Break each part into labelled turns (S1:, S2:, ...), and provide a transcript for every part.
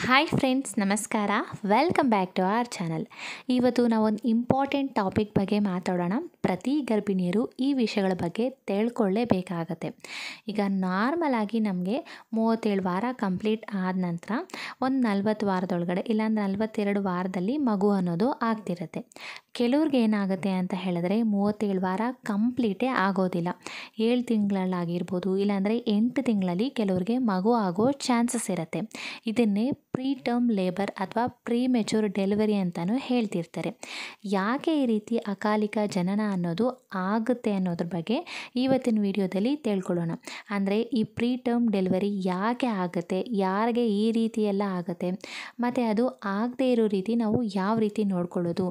S1: Hi friends, ನಮಸ್ಕಾರ. Welcome back to our channel. ಇವತ್ತು ನಾವೊಂದು ಇಂಪಾರ್ಟೆಂಟ್ ಟಾಪಿಕ್ ಬಗ್ಗೆ ಮಾತಾಡೋಣ. ಪ್ರತಿ ಗರ್ಭಿಣಿಯರು ಈ ವಿಷಯಗಳ ಬಗ್ಗೆ ತಿಳ್ಕೊಳ್ಳೇಬೇಕಾಗತ್ತೆ. ಈಗ ನಾರ್ಮಲ್ ಆಗಿ ನಮಗೆ 37 ವಾರ ಕಂಪ್ಲೀಟ್ ಆದ ನಂತರ ಒಂದು 40 ವಾರದೊಳಗಡೆ ಇಲ್ಲಾಂದ್ರೆ 42 ವಾರದಲ್ಲಿ ಮಗು ಅನ್ನೋದು ಆಗ್ತಿರುತ್ತೆ. ಕೆಲವ್ರಿಗೆ ಏನಾಗುತ್ತೆ ಅಂತ ಹೇಳಿದ್ರೆ 37 ವಾರ ಕಂಪ್ಲೀಟೇ ಆಗೋದಿಲ್ಲ. 7 ತಿಂಗಳಲ್ಲಾಗಿರ್ಬೋದು, ಇಲ್ಲಾಂದರೆ 8 ತಿಂಗಳಲ್ಲಿ ಕೆಲವ್ರಿಗೆ ಮಗು ಆಗೋ ಚಾನ್ಸಸ್ ಇರುತ್ತೆ. ಇದನ್ನೇ ಪ್ರೀ ಟರ್ಮ್ ಲೇಬರ್ ಅಥವಾ ಪ್ರೀ ಮೆಚೂರ್ ಡೆಲಿವರಿ ಅಂತಲೂ ಹೇಳ್ತಿರ್ತಾರೆ. ಯಾಕೆ ಈ ರೀತಿ ಅಕಾಲಿಕ ಜನನ ಅನ್ನೋದು ಆಗುತ್ತೆ ಅನ್ನೋದ್ರ ಬಗ್ಗೆ ಇವತ್ತಿನ ವಿಡಿಯೋದಲ್ಲಿ ತಿಳ್ಕೊಳ್ಳೋಣ. ಅಂದರೆ ಈ ಪ್ರೀ ಟರ್ಮ್ ಡೆಲಿವರಿ ಯಾಕೆ ಆಗುತ್ತೆ, ಯಾರಿಗೆ ಈ ರೀತಿ ಎಲ್ಲ ಆಗುತ್ತೆ, ಮತ್ತು ಅದು ಆಗದೇ ಇರೋ ರೀತಿ ನಾವು ಯಾವ ರೀತಿ ನೋಡ್ಕೊಳ್ಳೋದು.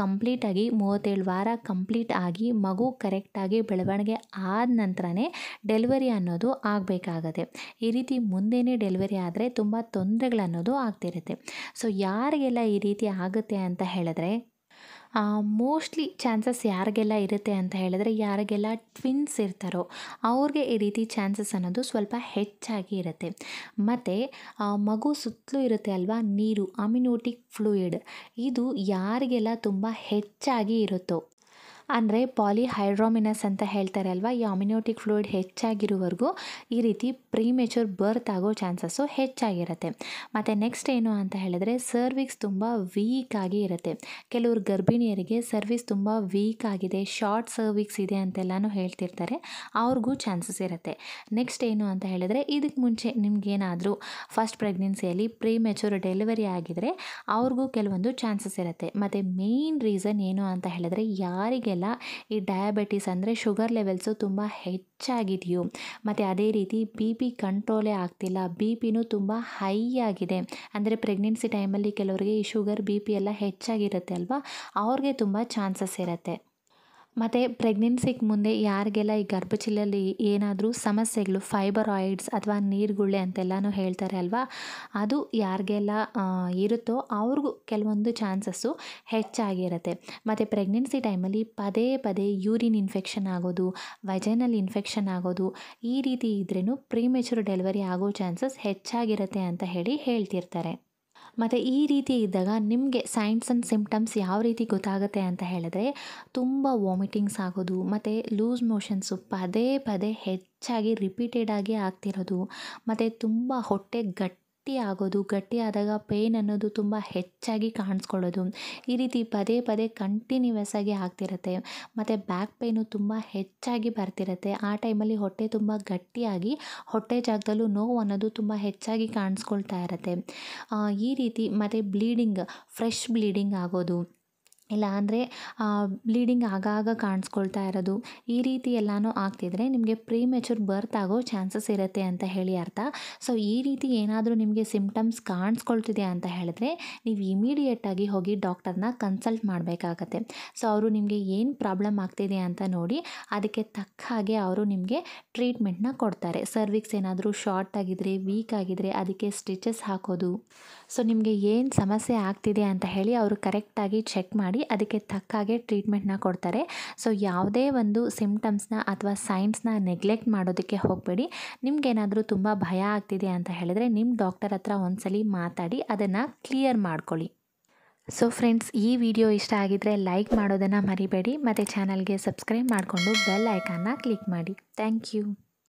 S1: ಕಂಪ್ಲೀಟಾಗಿ 37 ವಾರ ಕಂಪ್ಲೀಟ್ ಆಗಿ ಮಗು ಕರೆಕ್ಟಾಗಿ ಬೆಳವಣಿಗೆ ಆದ ನಂತರನೇ ಡೆಲಿವರಿ ಅನ್ನೋದು ಆಗಬೇಕಾಗತ್ತೆ. ಈ ರೀತಿ ಮುಂದೆನೇ ಡೆಲಿವರಿ ಆದರೆ ತುಂಬ ತೊಂದರೆಗಳನ್ನೋದು ಆಗ್ತಿರುತ್ತೆ. ಸೊ ಯಾರಿಗೆಲ್ಲ ಈ ರೀತಿ ಆಗುತ್ತೆ ಅಂತ ಹೇಳಿದ್ರೆ ಮೋಸ್ಟ್ಲಿ ಚಾನ್ಸಸ್ ಯಾರಿಗೆಲ್ಲ ಇರುತ್ತೆ ಅಂತ ಹೇಳಿದ್ರೆ, ಯಾರಿಗೆಲ್ಲ ಟ್ವಿನ್ಸ್ ಇರ್ತಾರೋ ಅವ್ರಿಗೆ ಈ ರೀತಿ ಚಾನ್ಸಸ್ ಅನ್ನೋದು ಸ್ವಲ್ಪ ಹೆಚ್ಚಾಗಿ ಇರುತ್ತೆ. ಮತ್ತು ಮಗು ಸುತ್ತಲೂ ಇರುತ್ತೆ ಅಲ್ವಾ ನೀರು, ಅಮ್ನಿಯೋಟಿಕ್ ಫ್ಲೂಯಿಡ್, ಇದು ಯಾರಿಗೆಲ್ಲ ತುಂಬ ಹೆಚ್ಚಾಗಿ ಇರುತ್ತೋ, ಅಂದರೆ ಪಾಲಿಹೈಡ್ರಾಮಿನಸ್ ಅಂತ ಹೇಳ್ತಾರೆ ಅಲ್ವಾ, ಈ ಅಮ್ನಿಯೋಟಿಕ್ ಫ್ಲೂಯಿಡ್ ಹೆಚ್ಚಾಗಿರುವವರೆಗೂ ಈ ರೀತಿ ಪ್ರೀಮೆಚೂರ್ ಬರ್ತ್ ಆಗೋ ಚಾನ್ಸಸ್ಸು ಹೆಚ್ಚಾಗಿರುತ್ತೆ. ಮತ್ತು ನೆಕ್ಸ್ಟ್ ಏನು ಅಂತ ಹೇಳಿದ್ರೆ, ಸರ್ವಿಕ್ಸ್ ತುಂಬ ವೀಕ್ ಆಗಿ ಇರುತ್ತೆ. ಕೆಲವರು ಗರ್ಭಿಣಿಯರಿಗೆ ಸರ್ವಿಕ್ಸ್ ತುಂಬ ವೀಕ್ ಆಗಿದೆ, ಶಾರ್ಟ್ ಸರ್ವಿಕ್ಸ್ ಇದೆ ಅಂತೆಲ್ಲನೂ ಹೇಳ್ತಿರ್ತಾರೆ, ಅವ್ರಿಗೂ ಚಾನ್ಸಸ್ ಇರುತ್ತೆ. ನೆಕ್ಸ್ಟ್ ಏನು ಅಂತ ಹೇಳಿದ್ರೆ, ಇದಕ್ಕೆ ಮುಂಚೆ ನಿಮಗೇನಾದರೂ ಫಸ್ಟ್ ಪ್ರೆಗ್ನೆನ್ಸಿಯಲ್ಲಿ ಪ್ರೀಮೆಚೂರ್ ಡೆಲಿವರಿ ಆಗಿದರೆ ಅವ್ರಿಗೂ ಕೆಲವೊಂದು ಚಾನ್ಸಸ್ ಇರುತ್ತೆ. ಮತ್ತು ಮೇಯ್ನ್ ರೀಸನ್ ಏನು ಅಂತ ಹೇಳಿದ್ರೆ, ಯಾರಿಗೆಲ್ಲ ಈ ಡಯಾಬಿಟಿಸ್ ಅಂದರೆ ಶುಗರ್ ಲೆವೆಲ್ಸು ತುಂಬ ಹೆಚ್ಚಾಗಿದೆಯೋ, ಮತ್ತು ಅದೇ ರೀತಿ BP ಕಂಟ್ರೋಲೇ ಆಗ್ತಿಲ್ಲ, BPನೂ ತುಂಬ ಹೈ ಆಗಿದೆ, ಅಂದರೆ ಪ್ರೆಗ್ನೆನ್ಸಿ ಟೈಮಲ್ಲಿ ಕೆಲವರಿಗೆ ಈ ಶುಗರ್ BP ಎಲ್ಲ ಹೆಚ್ಚಾಗಿರುತ್ತೆ ಅಲ್ವಾ, ಅವ್ರಿಗೆ ತುಂಬ ಚಾನ್ಸಸ್ ಇರುತ್ತೆ. ಮತ್ತು ಪ್ರೆಗ್ನೆನ್ಸಿಗೆ ಮುಂದೆ ಯಾರಿಗೆಲ್ಲ ಈ ಗರ್ಭಚೀಲಲ್ಲಿ ಏನಾದರೂ ಸಮಸ್ಯೆಗಳು, ಫೈಬರಾಯ್ಡ್ಸ್ ಅಥವಾ ನೀರುಗುಳ್ಳೆ ಅಂತೆಲ್ಲನೂ ಹೇಳ್ತಾರೆ ಅಲ್ವಾ, ಅದು ಯಾರಿಗೆಲ್ಲ ಇರುತ್ತೋ ಅವ್ರಿಗೂ ಕೆಲವೊಂದು ಚಾನ್ಸಸ್ಸು ಹೆಚ್ಚಾಗಿರುತ್ತೆ. ಮತ್ತು ಪ್ರೆಗ್ನೆನ್ಸಿ ಟೈಮಲ್ಲಿ ಪದೇ ಪದೇ ಯೂರಿನ್ ಇನ್ಫೆಕ್ಷನ್ ಆಗೋದು, ವಜೈನಲ್ ಇನ್ಫೆಕ್ಷನ್ ಆಗೋದು, ಈ ರೀತಿ ಇದ್ರೂ ಪ್ರೀಮೆಚೂರ್ ಡೆಲಿವರಿ ಆಗೋ ಚಾನ್ಸಸ್ ಹೆಚ್ಚಾಗಿರುತ್ತೆ ಅಂತ ಹೇಳ್ತಿರ್ತಾರೆ. ಮತ್ತು ಈ ರೀತಿ ಇದ್ದಾಗ ನಿಮಗೆ ಸೈನ್ಸ್ ಆ್ಯಂಡ್ ಸಿಂಪ್ಟಮ್ಸ್ ಯಾವ ರೀತಿ ಗೊತ್ತಾಗುತ್ತೆ ಅಂತ ಹೇಳಿದ್ರೆ, ತುಂಬ ವಾಮಿಟಿಂಗ್ಸ್ ಆಗೋದು, ಮತ್ತು ಲೂಸ್ ಮೋಷನ್ಸು ಪದೇ ಪದೇ ಹೆಚ್ಚಾಗಿ ರಿಪೀಟೆಡಾಗಿ ಆಗ್ತಿರೋದು, ಮತ್ತು ತುಂಬ ಹೊಟ್ಟೆ ಗಟ್ಟಿ ಆಗೋದು, ಗಟ್ಟಿ ಆದಾಗ ಪೇಯ್ನ್ ಅನ್ನೋದು ತುಂಬ ಹೆಚ್ಚಾಗಿ ಕಾಣಿಸ್ಕೊಳ್ಳೋದು, ಈ ರೀತಿ ಪದೇ ಪದೇ ಕಂಟಿನ್ಯೂಯಸ್ ಆಗಿ ಆಗ್ತಿರುತ್ತೆ. ಮತ್ತು ಬ್ಯಾಕ್ ಪೇಯ್ನು ತುಂಬ ಹೆಚ್ಚಾಗಿ ಬರ್ತಿರುತ್ತೆ. ಆ ಟೈಮಲ್ಲಿ ಹೊಟ್ಟೆ ತುಂಬ ಗಟ್ಟಿಯಾಗಿ ಹೊಟ್ಟೆ ಜಾಗದಲ್ಲೂ ನೋವು ಅನ್ನೋದು ತುಂಬ ಹೆಚ್ಚಾಗಿ ಕಾಣಿಸ್ಕೊಳ್ತಾ ಇರುತ್ತೆ. ಈ ರೀತಿ ಮತ್ತು ಬ್ಲೀಡಿಂಗ್, ಫ್ರೆಶ್ ಬ್ಲೀಡಿಂಗ್ ಆಗೋದು, ಇಲ್ಲ ಅಂದರೆ ಬ್ಲೀಡಿಂಗ್ ಆಗಾಗ ಕಾಣಿಸ್ಕೊಳ್ತಾ ಇರೋದು, ಈ ರೀತಿ ಎಲ್ಲನೂ ಆಗ್ತಿದ್ರೆ ನಿಮಗೆ ಪ್ರೀಮೆಚೂರ್ ಬರ್ತ್ ಆಗೋ ಚಾನ್ಸಸ್ ಇರುತ್ತೆ ಅಂತ ಹೇಳಿ ಅರ್ಥ. ಸೊ ಈ ರೀತಿ ಏನಾದರೂ ನಿಮಗೆ ಸಿಂಪ್ಟಮ್ಸ್ ಕಾಣಿಸ್ಕೊಳ್ತಿದೆ ಅಂತ ಹೇಳಿದ್ರೆ ನೀವು ಇಮಿಡಿಯೇಟಾಗಿ ಹೋಗಿ ಡಾಕ್ಟರ್ನ ಕನ್ಸಲ್ಟ್ ಮಾಡಬೇಕಾಗತ್ತೆ. ಸೊ ಅವರು ನಿಮಗೆ ಏನು ಪ್ರಾಬ್ಲಮ್ ಆಗ್ತಿದೆ ಅಂತ ನೋಡಿ ಅದಕ್ಕೆ ತಕ್ಕ ಹಾಗೆ ಅವರು ನಿಮಗೆ ಟ್ರೀಟ್ಮೆಂಟ್ನ ಕೊಡ್ತಾರೆ. ಸರ್ವಿಕ್ಸ್ ಏನಾದರೂ ಶಾರ್ಟ್ ಆಗಿದ್ರೆ, ವೀಕ್ ಆಗಿದ್ರೆ ಅದಕ್ಕೆ ಸ್ಟಿಚಸ್ ಹಾಕೋದು. ಸೊ ನಿಮಗೆ ಏನು ಸಮಸ್ಯೆ ಆಗ್ತಿದೆ ಅಂತ ಹೇಳಿ ಅವರು ಕರೆಕ್ಟಾಗಿ ಚೆಕ್ ಮಾಡಿ ಅದಕ್ಕೆ ತಕ್ಕ ಹಾಗೆ ಟ್ರೀಟ್ಮೆಂಟ್ನ ಕೊಡ್ತಾರೆ. ಸೊ ಯಾವುದೇ ಒಂದು ಸಿಂಪ್ಟಮ್ಸ್ನ ಅಥವಾ ಸೈನ್ಸ್ನ ನೆಗ್ಲೆಕ್ಟ್ ಮಾಡೋದಕ್ಕೆ ಹೋಗಬೇಡಿ. ನಿಮಗೇನಾದರೂ ತುಂಬ ಭಯ ಆಗ್ತಿದೆ ಅಂತ ಹೇಳಿದ್ರೆ ನಿಮ್ಮ ಡಾಕ್ಟರ್ ಹತ್ರ ಒಂದ್ಸಲಿ ಮಾತಾಡಿ ಅದನ್ನು ಕ್ಲಿಯರ್ ಮಾಡ್ಕೊಳ್ಳಿ. ಸೊ ಫ್ರೆಂಡ್ಸ್, ಈ ವಿಡಿಯೋ ಇಷ್ಟ ಆಗಿದ್ದರೆ ಲೈಕ್ ಮಾಡೋದನ್ನು ಮರಿಬೇಡಿ, ಮತ್ತು ಚಾನಲ್ಗೆ ಸಬ್ಸ್ಕ್ರೈಬ್ ಮಾಡಿಕೊಂಡು ಬೆಲ್ ಐಕಾನ್ನ ಕ್ಲಿಕ್ ಮಾಡಿ. Thank you.